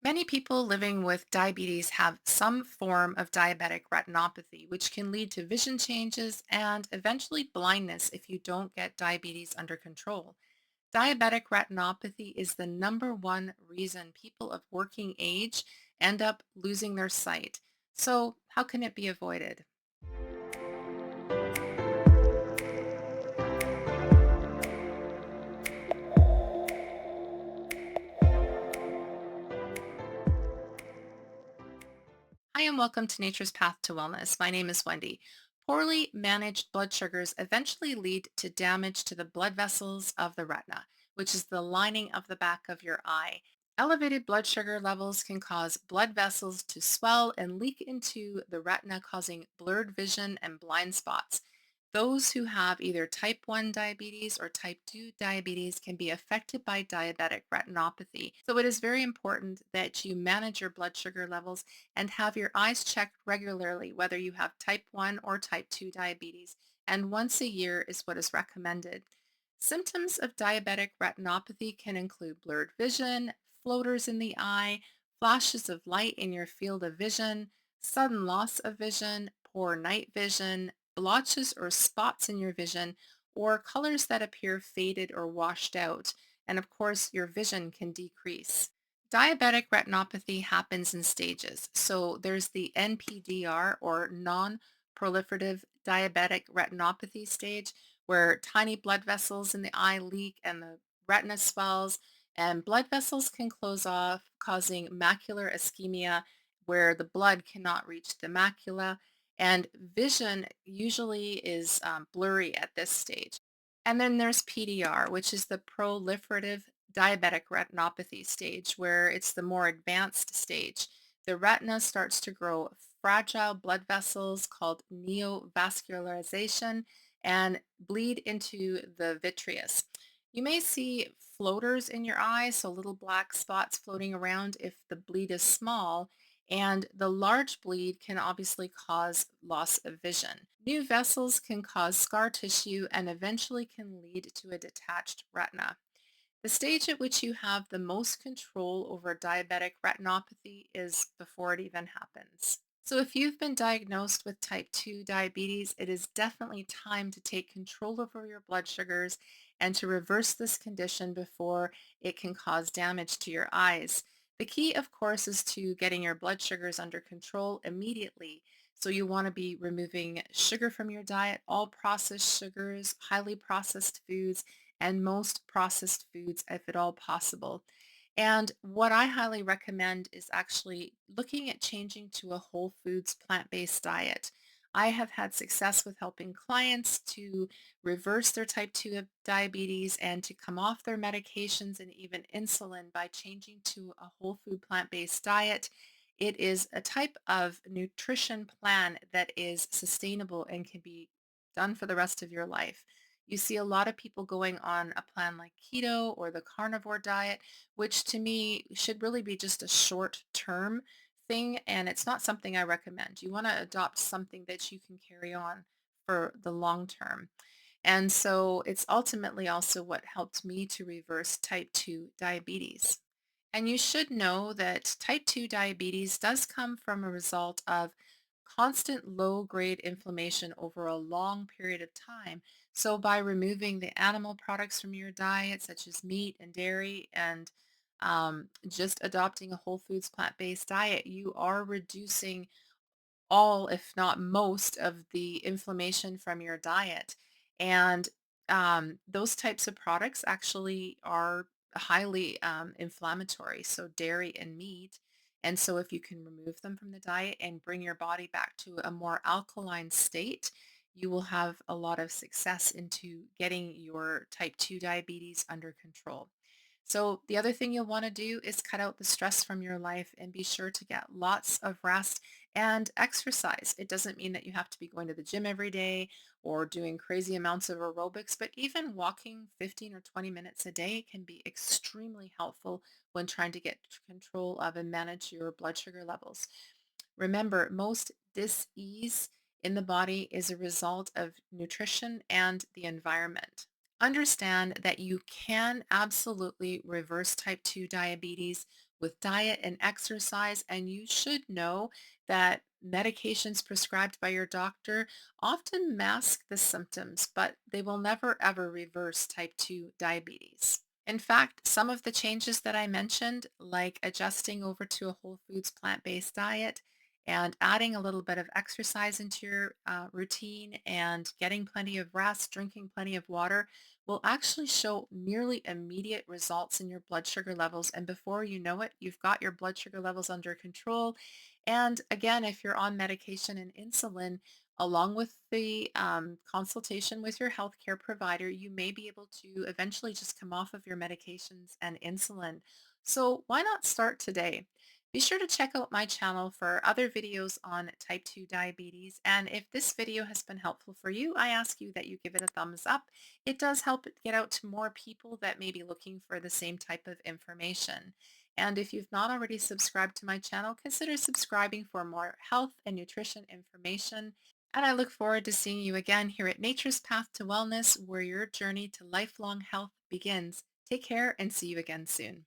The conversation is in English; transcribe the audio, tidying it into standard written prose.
Many people living with diabetes have some form of diabetic retinopathy, which can lead to vision changes and eventually blindness if you don't get diabetes under control. Diabetic retinopathy is the number one reason people of working age end up losing their sight. So, how can it be avoided? Hi, and welcome to Nature's Path to Wellness. My name is Wendy. Poorly managed blood sugars eventually lead to damage to the blood vessels of the retina, which is the lining of the back of your eye. Elevated blood sugar levels can cause blood vessels to swell and leak into the retina, causing blurred vision and blind spots. Those who have either type 1 diabetes or type 2 diabetes can be affected by diabetic retinopathy. So it is very important that you manage your blood sugar levels and have your eyes checked regularly, whether you have type 1 or type 2 diabetes. And once a year is what is recommended. Symptoms of diabetic retinopathy can include blurred vision, floaters in the eye, flashes of light in your field of vision, sudden loss of vision, poor night vision, blotches or spots in your vision, or colors that appear faded or washed out. And of course, your vision can decrease. Diabetic retinopathy happens in stages. So there's the NPDR or non-proliferative diabetic retinopathy stage where tiny blood vessels in the eye leak and the retina swells and blood vessels can close off, causing macular ischemia where the blood cannot reach the macula and vision usually is blurry at this stage. And then there's PDR, which is the proliferative diabetic retinopathy stage, where it's the more advanced stage. The retina starts to grow fragile blood vessels called neovascularization and bleed into the vitreous. You may see floaters in your eye, so little black spots floating around if the bleed is small, and the large bleed can obviously cause loss of vision. New vessels can cause scar tissue and eventually can lead to a detached retina. The stage at which you have the most control over diabetic retinopathy is before it even happens. So if you've been diagnosed with type 2 diabetes, it is definitely time to take control over your blood sugars and to reverse this condition before it can cause damage to your eyes. The key, of course, is to getting your blood sugars under control immediately. So you want to be removing sugar from your diet, all processed sugars, highly processed foods, and most processed foods if at all possible. And what I highly recommend is actually looking at changing to a whole foods plant-based diet. I have had success with helping clients to reverse their type 2 of diabetes and to come off their medications and even insulin by changing to a whole food plant-based diet. It is a type of nutrition plan that is sustainable and can be done for the rest of your life. You see a lot of people going on a plan like keto or the carnivore diet, which to me should really be just a short term thing. And it's not something I recommend. You want to adopt something that you can carry on for the long term. And so it's ultimately also what helped me to reverse type 2 diabetes. And you should know that type 2 diabetes does come from a result of constant low-grade inflammation over a long period of time. So by removing the animal products from your diet, such as meat and dairy, and just adopting a whole foods plant-based diet, you are reducing all, if not most, of the inflammation from your diet. And those types of products actually are highly inflammatory, so dairy and meat. And so if you can remove them from the diet and bring your body back to a more alkaline state, you will have a lot of success into getting your type 2 diabetes under control. So the other thing you'll want to do is cut out the stress from your life and be sure to get lots of rest and exercise. It doesn't mean that you have to be going to the gym every day or doing crazy amounts of aerobics, but even walking 15 or 20 minutes a day can be extremely helpful when trying to get control of and manage your blood sugar levels. Remember, most dis-ease in the body is a result of nutrition and the environment. Understand that you can absolutely reverse type 2 diabetes with diet and exercise. And you should know that medications prescribed by your doctor often mask the symptoms, but they will never ever reverse type 2 diabetes. In fact, some of the changes that I mentioned, like adjusting over to a whole foods plant-based diet and adding a little bit of exercise into your routine and getting plenty of rest, drinking plenty of water, will actually show nearly immediate results in your blood sugar levels. And before you know it, you've got your blood sugar levels under control. And again, if you're on medication and insulin, along with the consultation with your healthcare provider, you may be able to eventually just come off of your medications and insulin. So why not start today? Be sure to check out my channel for other videos on type 2 diabetes. And if this video has been helpful for you, I ask you that you give it a thumbs up. It does help it get out to more people that may be looking for the same type of information. And if you've not already subscribed to my channel, consider subscribing for more health and nutrition information. And I look forward to seeing you again here at Nature's Path to Wellness, where your journey to lifelong health begins. Take care and see you again soon.